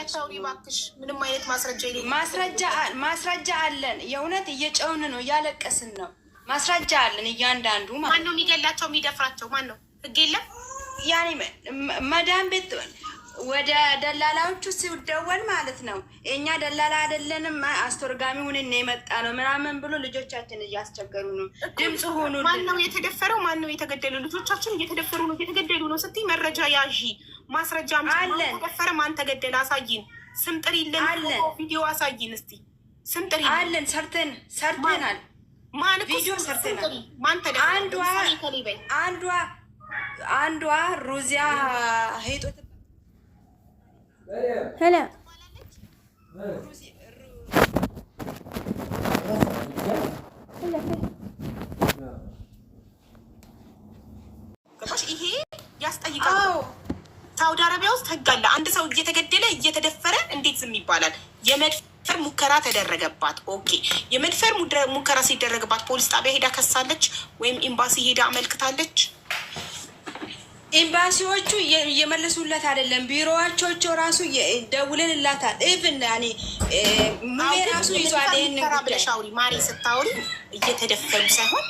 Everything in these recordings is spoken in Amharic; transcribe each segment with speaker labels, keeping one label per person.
Speaker 1: ያቻው ሊባክሽ ምንም አይነት ማስረጃ የለም።
Speaker 2: ማስረጃ አለን። የእውነት እየጨውን ነው፣ እያለቀስን ነው። ማስረጃ አለን እያንዳንዱ።
Speaker 1: ማን ነው የሚገላቸው የሚደፍራቸው? ማን ነው? ህግ የለም።
Speaker 2: ያኔ መዳም ቤት ወደ ደላላዎቹ ሲደወል ማለት ነው እኛ ደላላ አይደለንም አስተርጋሚ ሆነን የመጣ ነው ምናምን ብሎ ልጆቻችን እያስቸገሩ ነው። ድምጽ ሆኑ።
Speaker 1: ማን ነው የተደፈረው? ማን ነው የተገደለው? ልጆቻችን እየተደፈሩ ነው፣ እየተገደሉ ነው ስትይ መረጃ ያዢ፣ ማስረጃ አለን። ተደፈረ፣ ማን ተገደለ አሳይን፣ ስም ጥሪልን፣ ቪዲዮ አሳይን እስቲ፣ ስም ጥሪ
Speaker 2: አለን። ሰርተናል፣
Speaker 1: ማን
Speaker 2: ቪዲዮ ሰርተናል።
Speaker 1: ማን ተደፈረ?
Speaker 2: አንዷ ሩዚያ ሄጦ
Speaker 3: هلا
Speaker 1: ይሄ ያስጠይቃል። ሳውዲ አረቢያ ውስጥ ህግ አለ። አንድ ሰው እየተገደለ እየተደፈረ እንዴት ዝም ይባላል? የመድፈር ሙከራ ተደረገባት። ኦኬ፣ የመድፈር ሙከራ ሲደረግባት ፖሊስ ጣቢያ ሄዳ ከሳለች ወይም ኤምባሲ ሄዳ አመልክታለች?
Speaker 2: ኤምባሲዎቹ እየመለሱለት አይደለም። ቢሮዋቸው ራሱ ደውለንላታል። ኢቭን ያኔ ሙሌ ራሱ ይዟል። ይሄን
Speaker 1: ብለሻውሪ ማሪ ስታውሪ እየተደፈሩ ሳይሆን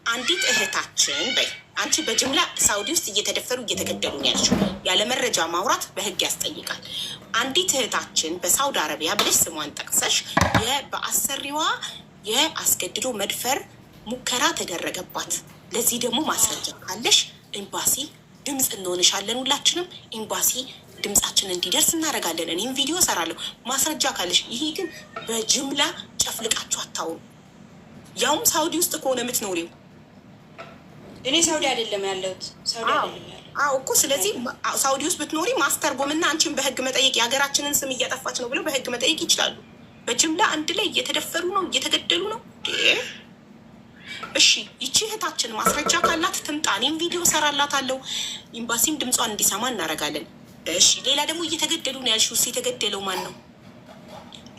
Speaker 1: አንዲት እህታችን በይ አንቺ በጅምላ ሳውዲ ውስጥ እየተደፈሩ እየተገደሉ ነው ያልሽው። ያለ መረጃ ማውራት በህግ ያስጠይቃል። አንዲት እህታችን በሳውዲ አረቢያ ብለሽ ስሟን ጠቅሰሽ በአሰሪዋ የአስገድዶ መድፈር ሙከራ ተደረገባት። ለዚህ ደግሞ ማስረጃ ካለሽ ኤምባሲ ድምፅ እንሆንሻለን። ሁላችንም ኤምባሲ ድምፃችን እንዲደርስ እናደርጋለን። እኔም ቪዲዮ እሰራለሁ ማስረጃ ካለሽ። ይሄ ግን በጅምላ ጨፍልቃችሁ አታውሩ። ያውም ሳውዲ ውስጥ ከሆነ የምትኖሪው።
Speaker 2: እኔ ሳውዲ አይደለም ያለሁት፣ ሳውዲ አይደለም ያለሁት።
Speaker 1: አዎ እኮ ስለዚህ ሳውዲ ውስጥ ብትኖሪ ማስተርጎምና አንቺን በህግ መጠየቅ፣ የሀገራችንን ስም እያጠፋች ነው ብለው በህግ መጠየቅ ይችላሉ። በጅምላ አንድ ላይ እየተደፈሩ ነው፣ እየተገደሉ ነው። እሺ ይቺ እህታችን ማስረጃ ካላት ትምጣ፣ እኔም ቪዲዮ ሰራላታለሁ። ኤምባሲም ድምጿን እንዲሰማ እናደርጋለን። እሺ ሌላ ደግሞ እየተገደሉ ነው ያልሽው። እየተገደለው ማን ነው?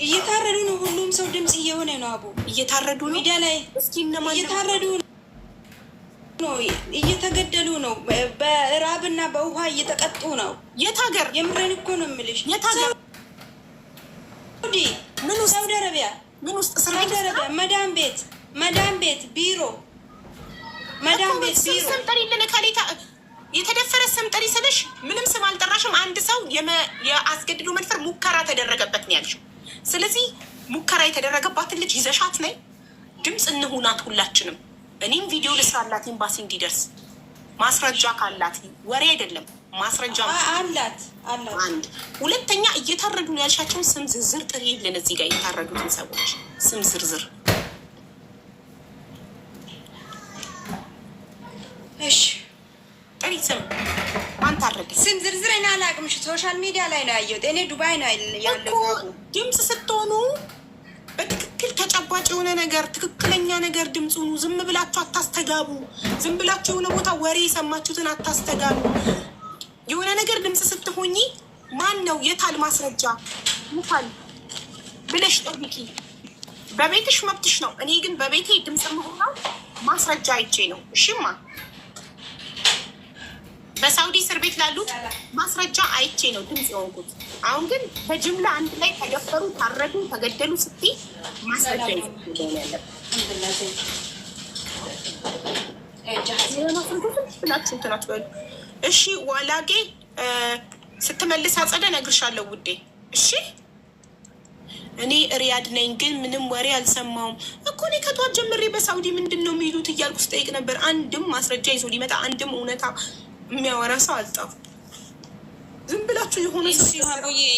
Speaker 2: እየታረዱ ነው። ሁሉም ሰው ድምፅ እየሆነ ነው። አቡ
Speaker 1: እየታረዱ ነው።
Speaker 2: ሚዲያ ላይ
Speaker 1: እስኪ እነማን
Speaker 2: እየታረዱ ነው? እየተገደሉ ነው። በራብና በውሃ እየተቀጡ ነው።
Speaker 1: የት ሀገር?
Speaker 2: የምረን እኮ ነው የምልሽ።
Speaker 1: የት ሀገር?
Speaker 2: ምን ውስጥ? ሳውዲ አረቢያ።
Speaker 1: ምን ውስጥ?
Speaker 2: ሳውዲ አረቢያ መዳም ቤት ቢሮ፣ መዳም ቤት ቢሮ።
Speaker 1: ስም ጠሪልን ከሌታ የተደፈረ ስም ጠሪ ስልሽ ምንም ስም አልጠራሽም። አንድ ሰው የአስገድዶ መድፈር ሙከራ ተደረገበት ነው ያልሽው። ስለዚህ ሙከራ የተደረገባትን ልጅ ይዘሻት ነይ፣ ድምፅ እንሁናት ሁላችንም። እኔም ቪዲዮ ልስራላት ኤምባሲ እንዲደርስ ማስረጃ ካላት፣ ወሬ አይደለም ማስረጃ
Speaker 2: አላት።
Speaker 1: አንድ ሁለተኛ እየታረዱ ነው ያልሻቸውን ስም ዝርዝር ጥሪልን። እዚህ ጋር የታረዱትን ሰዎች ስም ዝርዝር።
Speaker 2: እሺ
Speaker 1: ጥሪ ስም ማን ታረደ?
Speaker 2: ስም ዝርዝር እኔ አላውቅም። ሶሻል ሚዲያ ላይ ነው ያየሁት። እኔ ዱባይ ነው ያለው።
Speaker 1: ድምፅ ስትሆኑ በትክክል ተጨባጭ የሆነ ነገር፣ ትክክለኛ ነገር ድምፅ ሁኑ። ዝም ብላችሁ አታስተጋቡ። ዝም ብላችሁ የሆነ ቦታ ወሬ የሰማችሁትን አታስተጋቡ። የሆነ ነገር ድምፅ ስትሆኚ ማን ነው የታል ማስረጃ ሙታል ብለሽ ጠብቂ። በቤትሽ መብትሽ ነው። እኔ ግን በቤቴ ድምፅ መሆናው ማስረጃ አይቼ ነው። እሺማ በሳውዲ እስር ቤት ላሉት ማስረጃ አይቼ ነው ድምፅ የሆንኩት። አሁን ግን በጅምላ አንድ ላይ ተደፈሩ፣ ታረዱ፣ ተገደሉ ስትይ ማስረጃ ብላችሁ። እሺ ዋላጌ ስትመልስ አጸደ እነግርሻለሁ ውዴ። እሺ እኔ ሪያድ ነኝ ግን ምንም ወሬ አልሰማውም እኮ። እኔ ከጧት ጀምሬ በሳውዲ ምንድን ነው የሚሉት እያልኩ ስጠይቅ ነበር። አንድም ማስረጃ ይዞ ሊመጣ አንድም እውነታ የሚያወራ ሰው አልጣፉ። ዝም ብላችሁ የሆነ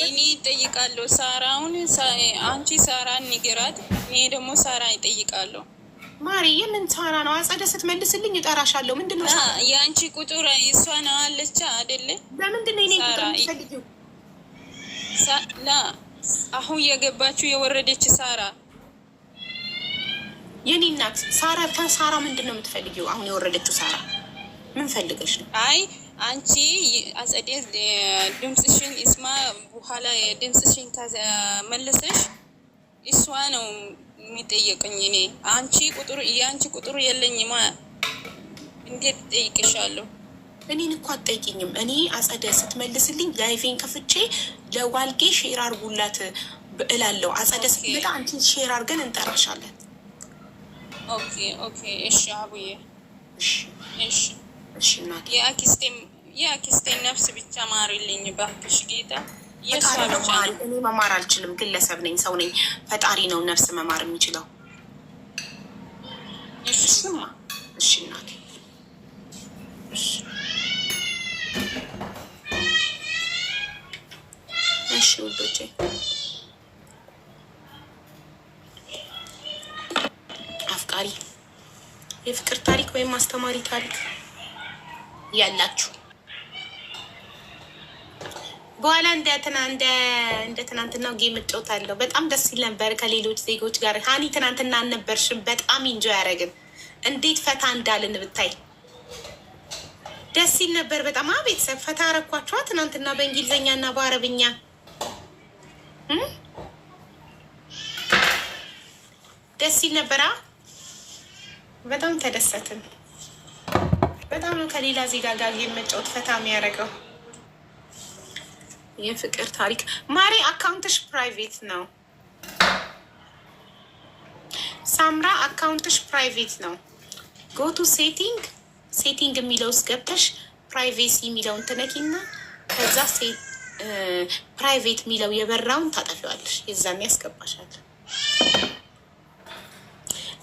Speaker 4: እኔ ይጠይቃለሁ። ሳራውን አንቺ ሳራን ንገራት፣ እኔ ደግሞ ሳራ ይጠይቃለሁ።
Speaker 1: ማሪ የምን ሳራ ነው? አጸደ ስትመልስልኝ እጠራሻለሁ። ምንድን ነው
Speaker 4: የአንቺ ቁጥር? እሷ ነው አለች አይደለ?
Speaker 1: በምንድን ነው እኔ ቁጥር የምትፈልጊው?
Speaker 4: አሁን የገባችሁ የወረደች ሳራ
Speaker 1: የኔ እናት ሳራ። ከሳራ ምንድን ነው የምትፈልጊው? አሁን የወረደችው ሳራ ምን ፈልገሽ ነው?
Speaker 4: አይ አንቺ አጸደ ድምፅሽን እስማ በኋላ ድምፅሽን ከመለሰሽ እሷ ነው የሚጠየቀኝ። እኔ አንቺ ቁጥሩ የአንቺ ቁጥሩ የለኝማ እንዴት ጠይቅሻለሁ?
Speaker 1: እኔን እኮ አትጠይቂኝም። እኔ አጸደ ስትመልስልኝ ላይቬን ከፍቼ ለዋልጌ ሼር አርጉላት እላለሁ። አጸደ ስትመጣ አንቺን ሼር አርገን እንጠራሻለን።
Speaker 4: ኦኬ ኦኬ። እሺ አቡዬ። እሺ እሺ
Speaker 1: እሺ። እናቴ
Speaker 4: የአክስቴን ነፍስ ብቻ ማሪልኝ ባክሽ ጌታ።
Speaker 1: እኔ መማር አልችልም፣ ግለሰብ ነኝ፣ ሰው ነኝ። ፈጣሪ ነው ነፍስ መማር የሚችለው። እሺማ እሺ እናቴ እሺ ውዶቼ። አፍቃሪ የፍቅር ታሪክ ወይም አስተማሪ ታሪክ ያላችሁ በኋላ እንደ ትናንትናው ጌም እጫወታለሁ። በጣም ደስ ይል ነበር ከሌሎች ዜጎች ጋር። ሀኒ ትናንትና አልነበርሽም? በጣም ኢንጆ ያደረግን እንዴት ፈታ እንዳልን ብታይ ደስ ይል ነበር በጣም። ቤተሰብ ፈታ አረኳችኋ ትናንትና በእንግሊዝኛ እና በአረብኛ። ደስ ይል ነበራ። በጣም ተደሰትን። በጣም ነው ከሌላ ዜጋ ጋር የመጫወት ፈታ የሚያደርገው። የፍቅር ታሪክ ማሪ አካውንትሽ ፕራይቬት ነው። ሳምራ አካውንትሽ ፕራይቬት ነው። ጎቱ ሴቲንግ የሚለው ውስጥ ገብተሽ ፕራይቬሲ የሚለውን ትነኪና ከዛ ፕራይቬት የሚለው የበራውን ታጠፊዋለሽ። የዛን ያስገባሻል።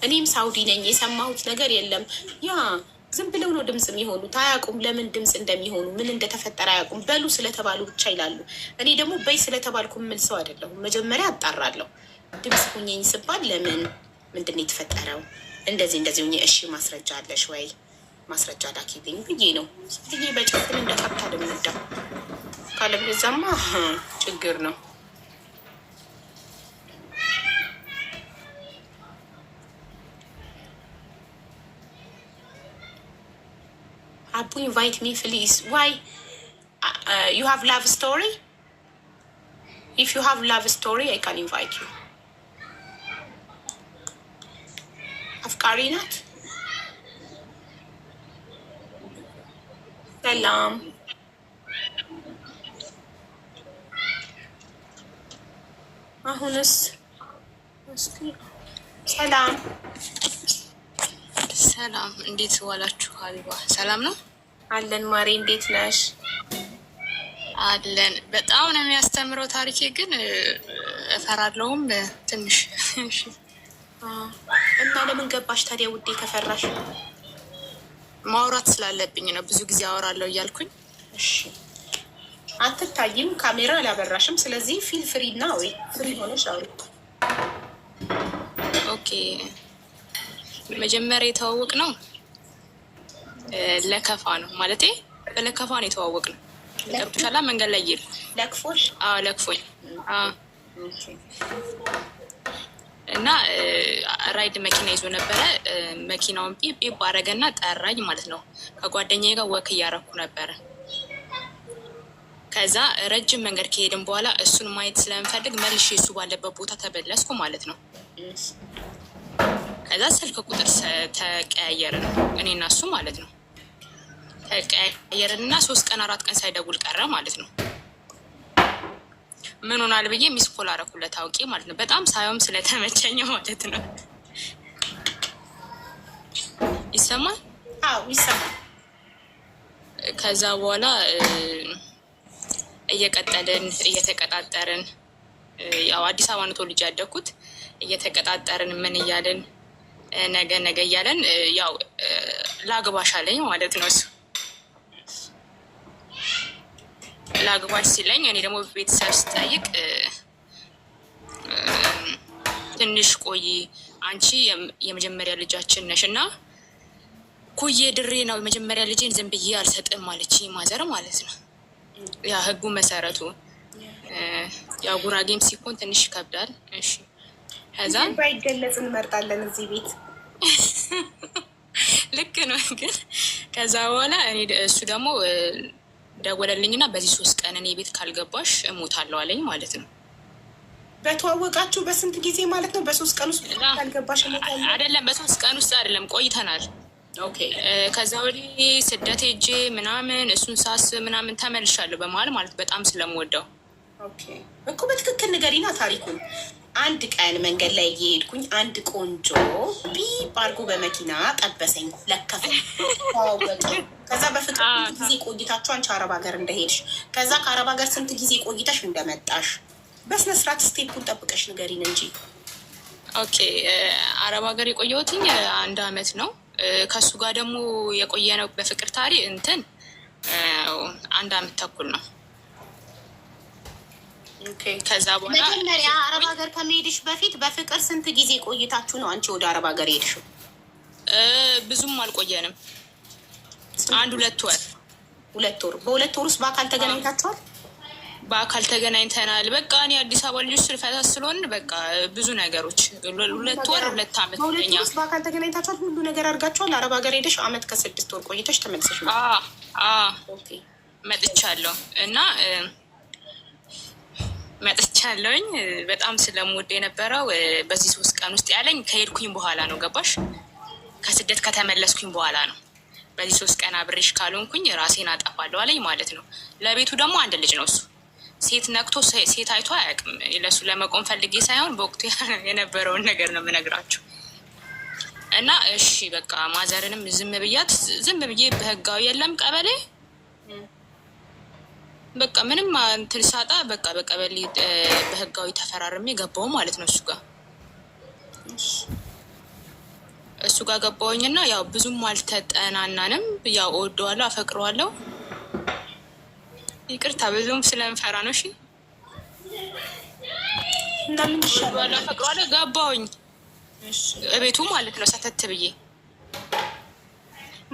Speaker 1: እኔም ሳውዲ ነኝ። የሰማሁት ነገር የለም። ያ ዝም ብለው ነው ድምፅ የሚሆኑት። አያውቁም ለምን ድምፅ እንደሚሆኑ፣ ምን እንደተፈጠረ አያውቁም። በሉ ስለተባሉ ብቻ ይላሉ። እኔ ደግሞ በይ ስለተባልኩ የምል ሰው አይደለሁም። መጀመሪያ አጣራለሁ። ድምፅ ሁኜኝ ስባል ለምን ምንድን ነው የተፈጠረው? እንደዚህ ሁኜ እሺ ማስረጃ አለሽ ወይ ማስረጃ ላኪልኝ ብዬ ነው ብዬ በጭፍን እንደፈታ ደምዳ ካለብዛማ ችግር ነው። Abu, invite me, please. Why? You have love story? If you have love story, I can invite you. አፍቃሪ ናት። ሰላም አሁንስ ሰላም
Speaker 3: ሰላም፣ እንዴት ዋላችሁ? ሀቢባ ሰላም ነው
Speaker 1: አለን። ማሬ እንዴት ነሽ?
Speaker 3: አለን። በጣም ነው የሚያስተምረው ታሪኬ፣ ግን እፈራለሁም ትንሽ።
Speaker 1: እና ለምን ገባሽ ታዲያ ውዴ? ከፈራሽ
Speaker 3: ማውራት ስላለብኝ ነው። ብዙ ጊዜ አወራለሁ እያልኩኝ።
Speaker 1: እሺ፣ አትታይም፣ ካሜራ አላበራሽም። ስለዚህ ፊል ፍሪ እና ወይ ፍሪ ሆነሽ አውሪ።
Speaker 3: ኦኬ። መጀመሪያ የተዋወቅ ነው ለከፋ ነው ማለቴ፣ በለከፋ ነው የተዋወቅ ነው። ገብቶሻል? መንገድ ላይ እየሄድኩ
Speaker 1: ለክፎሽ?
Speaker 3: አዎ ለክፎኝ። እና ራይድ መኪና ይዞ ነበረ። መኪናውን ጲፕ አረገና ጠራኝ ማለት ነው። ከጓደኛዬ ጋር ወክ እያረኩ ነበረ። ከዛ ረጅም መንገድ ከሄድን በኋላ እሱን ማየት ስለምፈልግ መልሼ እሱ ባለበት ቦታ ተበለስኩ ማለት ነው። ከዛ ስልክ ቁጥር ተቀያየርን እኔና እሱ ማለት ነው። ተቀያየርን እና 3 ቀን 4 ቀን ሳይደውል ቀረ ማለት ነው። ምን ሆናል ብዬ ሚስኮል አረኩለት አውቄ ማለት ነው። በጣም ሳይሆን ስለተመቸኝ ማለት ነው። ይሰማል?
Speaker 1: አዎ ይሰማል።
Speaker 3: ከዛ በኋላ እየቀጠልን እየተቀጣጠርን፣ ያው አዲስ አበባ ነው ተወልጄ ያደግኩት። እየተቀጣጠርን ምን እያልን ነገ እያለን ያው ላግባሽ አለኝ ማለት ነው። እሱ ላግባሽ ሲለኝ እኔ ደግሞ ቤተሰብ ስጠይቅ ትንሽ ቆይ አንቺ የመጀመሪያ ልጃችን ነሽ እና ኩዬ ድሬ ነው የመጀመሪያ ልጄን ዝም ብዬ አልሰጥም ማለች ማዘር ማለት ነው። ያ ህጉ መሰረቱ ያው ጉራጌም ሲሆን ትንሽ ይከብዳል። እሺ ከዛ
Speaker 1: ባይገለጽ እንመርጣለን እዚህ ቤት።
Speaker 3: ልክ ነው። ግን ከዛ በኋላ እኔ እሱ ደግሞ ደወለልኝና በዚህ 3 ቀን እኔ ቤት ካልገባሽ እሞታለሁ አለኝ ማለት ነው።
Speaker 1: በተዋወቃችሁ በስንት ጊዜ ማለት ነው? በ3 ቀን ውስጥ ካልገባሽ እሞታለሁ?
Speaker 3: አይደለም፣ በ3 ቀን ውስጥ አይደለም፣ ቆይተናል።
Speaker 1: ኦኬ
Speaker 3: ከዛ ወዲህ ስደት ሄጄ ምናምን እሱን ሳስብ ምናምን ተመልሻለሁ በመሀል ማለት በጣም ስለምወደው።
Speaker 1: ኦኬ እኮ በትክክል ንገሪና ታሪኩን። አንድ ቀን መንገድ ላይ እየሄድኩኝ አንድ ቆንጆ ቢብ አድርጎ በመኪና ጠበሰኝ፣ ለከፈኝ፣ ተዋወቀ። ከዛ በፍቅር ስንት ጊዜ ቆይታችሁ አንቺ አረብ ሀገር እንደሄድሽ፣ ከዛ ከአረብ ሀገር ስንት ጊዜ ቆይተሽ እንደመጣሽ በስነስርዓት ስቴፑን ጠብቀሽ ንገሪን እንጂ።
Speaker 3: ኦኬ አረብ ሀገር የቆየሁትኝ 1 አመት ነው። ከሱ ጋር ደግሞ የቆየ ነው በፍቅር ታሪክ እንትን 1 አመት ተኩል ነው። ከዛ በኋላ
Speaker 1: መጀመሪያ አረብ ሀገር ከመሄድሽ በፊት በፍቅር ስንት ጊዜ ቆይታችሁ ነው አንቺ ወደ አረብ ሀገር ሄድሽው?
Speaker 3: ብዙም አልቆየንም፣ 1-2 ወር።
Speaker 1: 2 ወር። በ2 ወር ውስጥ በአካል ተገናኝታችኋል?
Speaker 3: በአካል ተገናኝተናል። በቃ እኔ አዲስ አበባ ልጆች ስልፈታ ስለሆን በቃ ብዙ ነገሮች 2 ወር 2 አመት
Speaker 1: በ2 ወር ውስጥ በአካል ተገናኝታችኋል? ሁሉ ነገር አድርጋችኋል? አረብ ሀገር ሄደሽ 1 አመት ከ6 ወር ቆይተሽ ተመልሰሽ ነው?
Speaker 3: መጥቻለሁ እና መጥቻለሁኝ። በጣም ስለምወድ የነበረው በዚህ 3 ቀን ውስጥ ያለኝ ከሄድኩኝ በኋላ ነው። ገባሽ? ከስደት ከተመለስኩኝ በኋላ ነው። በዚህ 3 ቀን አብሬሽ ካልሆንኩኝ ራሴን አጠፋለሁ አለኝ ማለት ነው። ለቤቱ ደግሞ 1 ልጅ ነው እሱ። ሴት ነክቶ ሴት አይቶ አያውቅም። ለሱ ለመቆም ፈልጌ ሳይሆን በወቅቱ የነበረውን ነገር ነው የምነግራችሁ። እና እሺ በቃ ማዘርንም ዝም ብያት፣ ዝም ብዬ በህጋዊ የለም ቀበሌ በቃ ምንም እንትን ሳጣ በቃ በቀበሌ በህጋዊ ተፈራርሜ ገባሁ ማለት ነው እሱ ጋር ገባሁኝና ያው ብዙም አልተጠናናንም። ያው እወደዋለሁ፣ አፈቅረዋለሁ። ይቅርታ ብዙም ስለምፈራ ነው። እሺ እወደዋለሁ፣ አፈቅረዋለሁ። ገባሁኝ እቤቱ ማለት ነው ሰተት ብዬ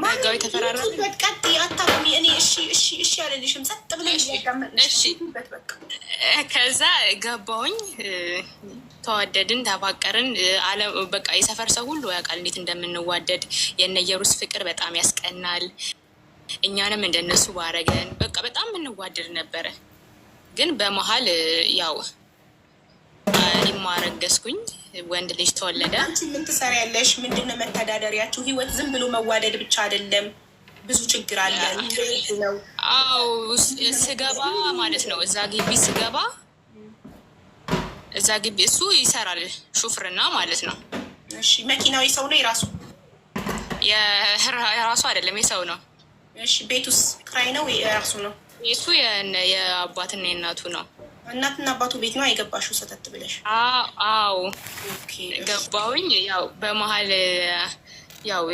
Speaker 3: ህጋዊ ተፈራራሚ
Speaker 1: በቃ አታቁሚ። እኔ እሺ አልልሽም። ጸጥ ብለሽ
Speaker 3: እሺ። ከዛ ገባሁኝ፣ ተዋደድን፣ ተፋቀርን። በቃ የሰፈር ሰው ሁሉ ያውቃል እንዴት እንደምንዋደድ። የነየሩስ ፍቅር በጣም ያስቀናል። እኛንም እንደነሱ ባረገን። በቃ በጣም እንዋደድ ነበረ። ግን በመሀል ያው እኔም አረገዝኩኝ፣ ወንድ ልጅ ተወለደ።
Speaker 1: አንቺ ምን ትሰሪያለሽ? ምንድነው መተዳደሪያችሁ? ህይወት ዝም ብሎ መዋደድ ብቻ አይደለም፣ ብዙ ችግር አለ ነው።
Speaker 3: አዎ ስገባ ማለት ነው እዛ ግቢ እሱ ይሰራል ሹፍርና ማለት ነው።
Speaker 1: እሺ መኪናው የሰው ነው የራሱ?
Speaker 3: የራሱ አይደለም የሰው ነው።
Speaker 1: እሺ ቤቱስ ክራይ ነው የራሱ ነው?
Speaker 3: ቤቱ የአባትና የእናቱ ነው።
Speaker 1: እናትና አባቱ ቤት ነው የገባሽው ሰተት ብለሽ?
Speaker 3: አዎ ገባሁኝ። ያው በመሀል ያው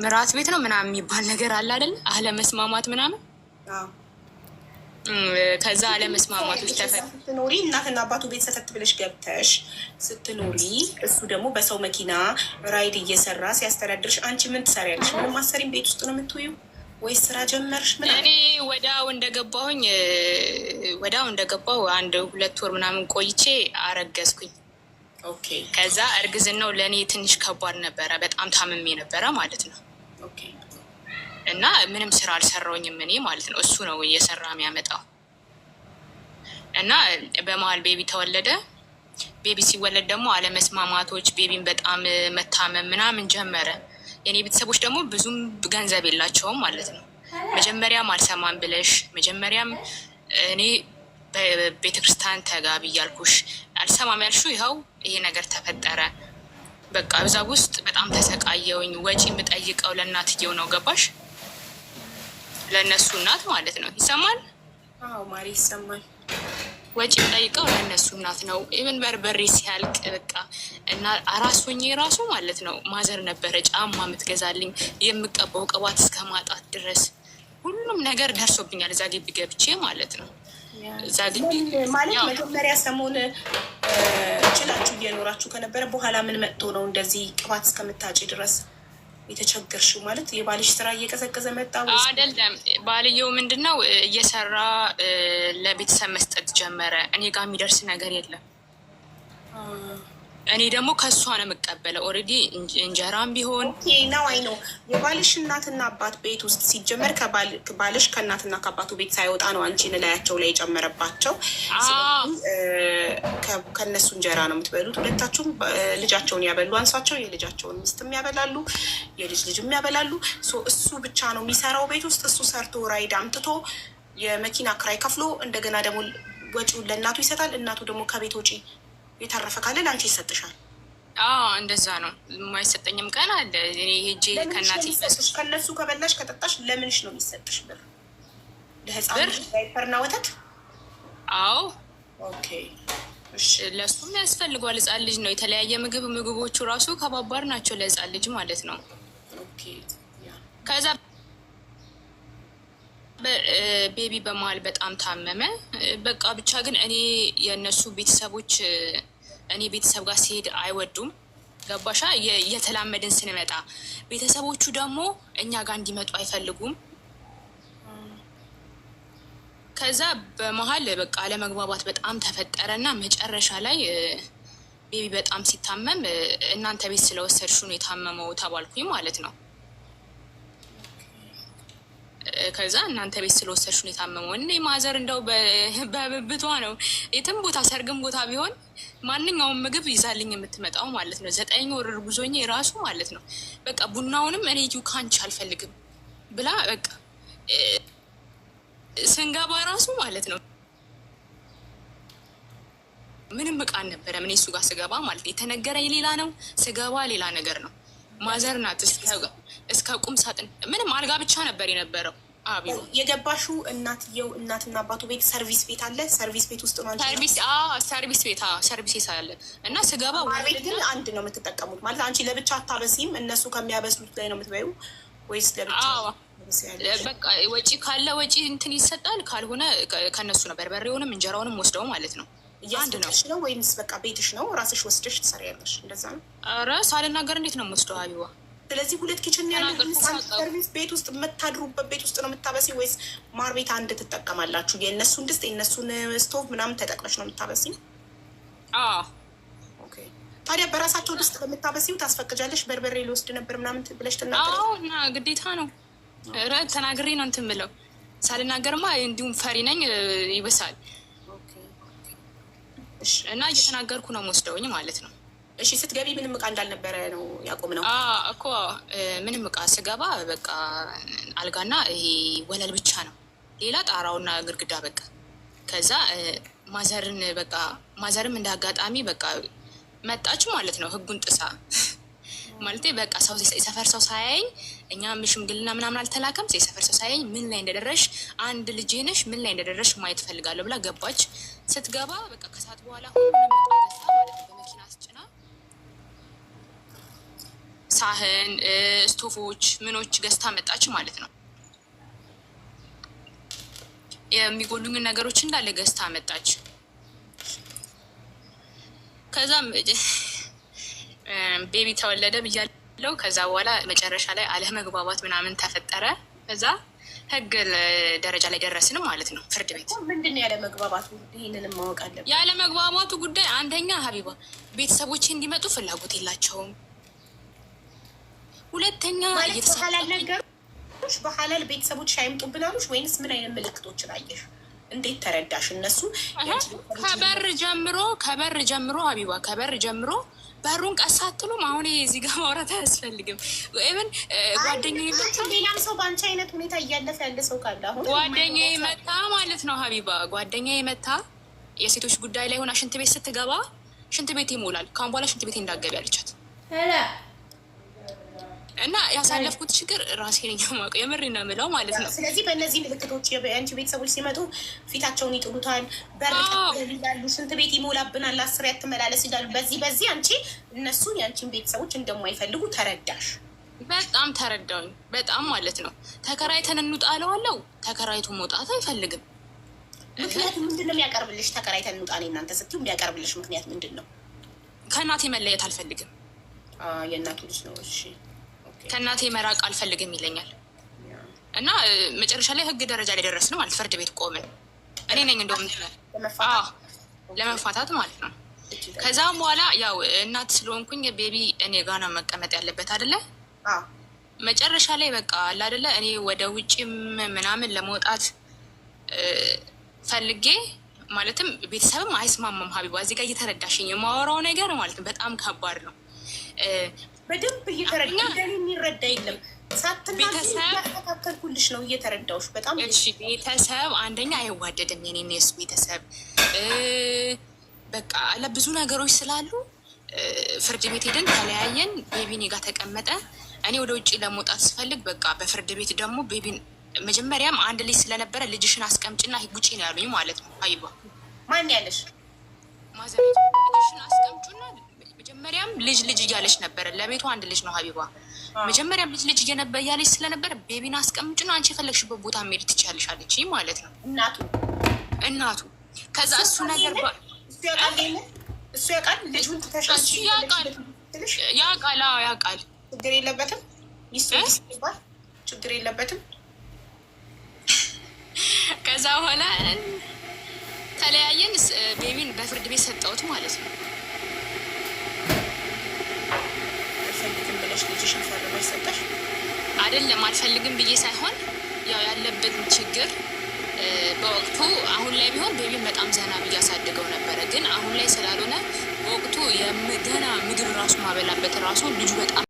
Speaker 3: ምራት ቤት ነው ምናምን የሚባል ነገር አለ አይደል? አለመስማማት ምናምን። ከዛ አለመስማማቶች
Speaker 1: ስትኖሪ እናትና አባቱ ቤት ሰተት ብለሽ ገብተሽ ስትኖሪ እሱ ደግሞ በሰው መኪና ራይድ እየሰራ ሲያስተዳድርሽ አንቺ ምን ትሰሪያለሽ? ምንም አሰሪም ቤት ውስጥ ነው የምትውይው ወይስ ስራ ጀመርሽ?
Speaker 3: እኔ ወዲያው እንደገባሁ 1-2 ወር ምናምን ቆይቼ አረገዝኩኝ።
Speaker 1: ኦኬ።
Speaker 3: ከዛ እርግዝናው ለእኔ ትንሽ ከባድ ነበረ። በጣም ታምሜ ነበረ ማለት ነው።
Speaker 1: ኦኬ።
Speaker 3: እና ምንም ስራ አልሰራውኝም እኔ ማለት ነው። እሱ ነው እየሰራ የሚያመጣው። እና በመሀል ቤቢ ተወለደ። ቤቢ ሲወለድ ደግሞ አለመስማማቶች፣ ቤቢን በጣም መታመም ምናምን ጀመረ። የኔ ቤተሰቦች ደግሞ ብዙም ገንዘብ የላቸውም ማለት ነው። መጀመሪያም አልሰማም ብለሽ መጀመሪያም እኔ በቤተክርስቲያን ተጋቢ እያልኩሽ አልሰማም ያልሹ ይኸው ይሄ ነገር ተፈጠረ። በቃ እዛ ውስጥ በጣም ተሰቃየውኝ። ወጪ የምጠይቀው ለእናትየው ነው። ገባሽ? ለእነሱ እናት ማለት ነው። ይሰማል?
Speaker 1: አዎ ማሪ ይሰማል።
Speaker 3: ወጪ የምጠይቀው ለእነሱ እናት ነው። ኢቨን በርበሬ ሲያልቅ በቃ እና አራሶኝ ራሱ ማለት ነው ማዘር ነበረ ጫማ የምትገዛልኝ፣ የምቀባው ቅባት እስከ ማጣት ድረስ ሁሉም ነገር ደርሶብኛል እዛ ግቢ ገብቼ ማለት ነው። እዛ ግቢ
Speaker 1: ማለት መጀመሪያ ሰሞን ችላችሁ እየኖራችሁ ከነበረ በኋላ ምን መጥቶ ነው እንደዚህ ቅባት እስከምታጭ ድረስ የተቸገርሽው? ማለት የባልሽ ስራ እየቀዘቀዘ መጣ?
Speaker 3: አይደለም፣ ባልየው ምንድነው እየሰራ ለቤተሰብ መስጠት ጀመረ። እኔ ጋር የሚደርስ ነገር የለም። እኔ ደግሞ ከእሷ ነው የምቀበለው። ኦልሬዲ እንጀራም ቢሆን
Speaker 1: ነው አይ ነው የባልሽ እናትና አባት ቤት ውስጥ ሲጀመር ባልሽ ከእናትና ከአባቱ ቤት ሳይወጣ ነው አንቺን ላያቸው ላይ የጨመረባቸው። ከእነሱ እንጀራ ነው የምትበሉት። ሁለታችሁም ልጃቸውን ያበሉ አንሷቸው፣ የልጃቸውን ሚስትም ያበላሉ፣ የልጅ ልጅም ያበላሉ። እሱ ብቻ ነው የሚሰራው ቤት ውስጥ። እሱ ሰርቶ ራይድ አምጥቶ የመኪና ክራይ ከፍሎ እንደገና ደግሞ ወጪውን ለእናቱ ይሰጣል። እናቱ ደግሞ ከቤት ወጪ የተረፈ ካለ ለአንቺ ይሰጥሻል።
Speaker 3: እንደዛ ነው። የማይሰጠኝም ቀን አለ። እኔ ሄጄ ከእናቴ
Speaker 1: ከእነሱ ከበላሽ ከጠጣሽ ለምንሽ ነው የሚሰጥሽ ብር? ለህፃን ዳይፐርና ወተት?
Speaker 3: አዎ
Speaker 1: ኦኬ።
Speaker 3: ለእሱም ያስፈልጓል። ህፃን ልጅ ነው። የተለያየ ምግቦቹ ራሱ ከባባድ ናቸው ለህፃን ልጅ ማለት ነው። ከዛ ቤቢ በመሀል በጣም ታመመ። በቃ ብቻ ግን እኔ የእነሱ ቤተሰቦች እኔ ቤተሰብ ጋር ሲሄድ አይወዱም። ገባሻ? እየተላመድን ስንመጣ ቤተሰቦቹ ደግሞ እኛ ጋር እንዲመጡ አይፈልጉም። ከዛ በመሀል በቃ አለመግባባት በጣም ተፈጠረና መጨረሻ ላይ ቤቢ በጣም ሲታመም እናንተ ቤት ስለወሰድሽው ነው የታመመው ተባልኩኝ ማለት ነው። ከዛ እናንተ ቤት ስለወሰድሽ ነው የታመመው። እኔ ማዘር እንደው በብብቷ ነው የትም ቦታ ሰርግም ቦታ ቢሆን ማንኛውም ምግብ ይዛልኝ የምትመጣው ማለት ነው። 9 ወር እርጉዞኝ ራሱ ማለት ነው። በቃ ቡናውንም እኔ ካንቺ አልፈልግም ብላ በቃ ስንገባ ራሱ ማለት ነው ምንም እቃ አልነበረም። እኔ እሱ ጋር ስገባ ማለት የተነገረኝ ሌላ ነው፣ ስገባ ሌላ ነገር ነው። ማዘር ናት እስከ ቁም ሳጥን ምንም አልጋ ብቻ ነበር የነበረው። አቢው
Speaker 1: የገባሹ እናትየው እናትና አባቱ ቤት ሰርቪስ ቤት አለ። ሰርቪስ ቤት ውስጥ ነው
Speaker 3: ሰርቪስ ቤት አለ እና ስገባ
Speaker 1: ቤት ግን አንድ ነው የምትጠቀሙት ማለት አንቺ ለብቻ አታበሲም። እነሱ ከሚያበስሉት ላይ ነው የምትበዩ ወይስ ለብቻ?
Speaker 3: በቃ ወጪ ካለ ወጪ እንትን ይሰጣል፣ ካልሆነ ከነሱ ነው በርበሬውንም እንጀራውንም ወስደው ማለት ነው። አንድ
Speaker 1: ነው ወይንስ በቃ ቤትሽ ነው ራስሽ ወስደሽ ትሰሪያለሽ? እንደዛ ነው።
Speaker 3: ኧረ ሳልናገር እንዴት ነው የምወስደው አቢባ?
Speaker 1: ስለዚህ 2 ኪችን ያለው ሰርቪስ ቤት ውስጥ የምታድሩበት ቤት ውስጥ ነው የምታበሲ ወይስ ማር ቤት አንድ ትጠቀማላችሁ? የእነሱን ድስት የእነሱን ስቶቭ ምናምን ተጠቅመሽ ነው የምታበሲ? ኦኬ። ታዲያ በራሳቸው ድስት በምታበሲው ታስፈቅጃለሽ? በርበሬ ሊወስድ ነበር ምናምን ብለሽ ትናገር?
Speaker 3: እና ግዴታ ነው። ኧረ ተናግሬ ነው እንትን ብለው ሳልናገርማ እንዲሁም ፈሪ ነኝ ይበሳል። እና እየተናገርኩ ነው የምወስደውኝ ማለት ነው።
Speaker 1: እሺ ስትገቢ ምንም እቃ እንዳልነበረ ነው ያቆም ነው
Speaker 3: እኮ ምንም እቃ ስገባ በቃ አልጋና ይሄ ወለል ብቻ ነው፣ ሌላ ጣራውና ግድግዳ በቃ። ከዛ ማዘርም እንደ አጋጣሚ በቃ መጣች ማለት ነው፣ ህጉን ጥሳ ማለት በቃ የሰፈር ሰው ሳያየኝ፣ እኛም ሽምግልና ምናምን አልተላከም። የሰፈር ሰው ሳያየኝ ምን ላይ እንደደረሽ አንድ ልጅ ነሽ ምን ላይ እንደደረሽ ማየት ፈልጋለሁ ብላ ገባች። ስትገባ በቃ ከሰዓት በኋላ ሁሉንም እቃ ገዝታ ማለት ነው በመኪና አስጭና ሳህን፣ ስቶፎች፣ ምኖች ገዝታ መጣች ማለት ነው። የሚጎሉኝን ነገሮች እንዳለ ገዝታ መጣች። ከዛም ቤቢ ተወለደ ብያለው። ከዛ በኋላ መጨረሻ ላይ አለመግባባት ምናምን ተፈጠረ። ከዛ ህግ ደረጃ ላይ ደረስን ማለት ነው። ፍርድ ቤት
Speaker 1: ምንድን ነው ያለመግባባቱ? ይህንንም ማወቅ አለብን።
Speaker 3: ያለመግባባቱ ጉዳይ አንደኛ ሀቢባ ቤተሰቦች እንዲመጡ ፍላጎት የላቸውም። ሁለተኛ
Speaker 1: ነገሮች በሐላል ቤተሰቦች አይምጡብን አሉሽ ወይንስ ምን አይነት ምልክቶችን አየሽ? እንዴት ተረዳሽ? እነሱ
Speaker 3: ከበር ጀምሮ ሀቢባ ከበር ጀምሮ በሩን ቀስ አትሉም? አሁን እዚህ ጋር ማውራት አያስፈልግም። ኢቨን ጓደኛዬ
Speaker 1: ሌላም ሰው በአንቺ አይነት ሁኔታ እያለፈ ያለ ሰው ካለ አሁን
Speaker 3: ጓደኛዬ መታ ማለት ነው ሀቢባ፣ ጓደኛዬ መታ የሴቶች ጉዳይ ላይ ሆና ሽንት ቤት ስትገባ ሽንት ቤት ይሞላል፣ ካሁን በኋላ ሽንት ቤት እንዳትገቢ አለቻት። እና ያሳለፍኩት ችግር ራሴ ነኝ የማውቀው፣ የምሬ ነው የምለው ማለት ነው።
Speaker 1: ስለዚህ በእነዚህ ምልክቶች የአንቺ ቤተሰቦች ሲመጡ ፊታቸውን ይጥሉታል፣ በር ይላሉ፣ ሽንት ቤት ይሞላብናል፣ 10 ያትመላለስ ይላሉ። በዚህ አንቺ እነሱ የአንቺን ቤተሰቦች እንደማይፈልጉ ተረዳሽ?
Speaker 3: በጣም ተረዳኝ፣ በጣም ማለት ነው። ተከራይተን እንውጣ እለዋለሁ፣ ተከራይቶ መውጣት አይፈልግም።
Speaker 1: ምክንያቱ ምንድን ነው የሚያቀርብልሽ? ተከራይተን እንውጣ እናንተ ስትዩ የሚያቀርብልሽ ምክንያት ምንድን ነው?
Speaker 3: ከእናቴ መለየት አልፈልግም።
Speaker 1: የእናቱ ልጅ ነው። እሺ
Speaker 3: ከእናቴ መራቅ አልፈልግም ይለኛል። እና መጨረሻ ላይ ህግ ደረጃ ላይ ደረስን ማለት ፍርድ ቤት ቆምን። እኔ ነኝ እንደውም ለመፋታት ማለት ነው። ከዛም በኋላ ያው እናት ስለሆንኩኝ ቤቢ እኔ ጋ ነው መቀመጥ ያለበት አይደለ? መጨረሻ ላይ በቃ አለ አይደለ? እኔ ወደ ውጭም ምናምን ለመውጣት ፈልጌ ማለትም ቤተሰብም አይስማማም። ሀቢባ እዚህ ጋር እየተረዳሽኝ የማወራው ነገር ማለት ነው በጣም ከባድ ነው።
Speaker 1: በደንብ እየተረዳ የሚረዳ የለም። ሳትናተካከልኩልሽ ነው እየተረዳውሽ። በጣም
Speaker 3: ቤተሰብ አንደኛ አይዋደድም። የኔ የሱ ቤተሰብ በቃ ለብዙ ነገሮች ስላሉ ፍርድ ቤት ሄደን ተለያየን። ቤቢን ጋር ተቀመጠ። እኔ ወደ ውጭ ለመውጣት ስፈልግ በቃ በፍርድ ቤት ደግሞ ቤቢን መጀመሪያም አንድ ልጅ ስለነበረ ልጅሽን አስቀምጭና ጉጪ ነው ያሉኝ ማለት ነው። ሀቢባ
Speaker 1: ማን ያለሽ?
Speaker 3: ማዘቤት ልጅሽን አስቀምጩና መጀመሪያም ልጅ እያለች ነበረ። ለቤቱ አንድ ልጅ ነው ሀቢባ። መጀመሪያም ልጅ እያለች ስለነበረ ቤቢን አስቀምጭና አንቺ የፈለግሽበት ቦታ መሄድ ትችያለሽ አለች ማለት ነው እናቱ። ከዛ እሱ ነገር
Speaker 1: እሱ ያውቃል ልጁን ተሻሽ
Speaker 3: ያውቃል።
Speaker 1: ችግር የለበትም ይባል ችግር የለበትም።
Speaker 3: ከዛ በኋላ ተለያየን። ቤቢን በፍርድ ቤት ሰጠሁት ማለት ነው።
Speaker 1: አልፈልግም ብለሽ ልጅሽን ፈርመሽ ሰጠሽ?
Speaker 3: አይደለም አልፈልግም ብዬ ሳይሆን ያው ያለበት ችግር በወቅቱ አሁን ላይ ቢሆን ቤቢን በጣም ዘና ብዬ አሳድገው ነበረ። ግን አሁን ላይ ስላልሆነ በወቅቱ ገና ምግብ ራሱ ማበላበት ራሱ ልጁ በጣም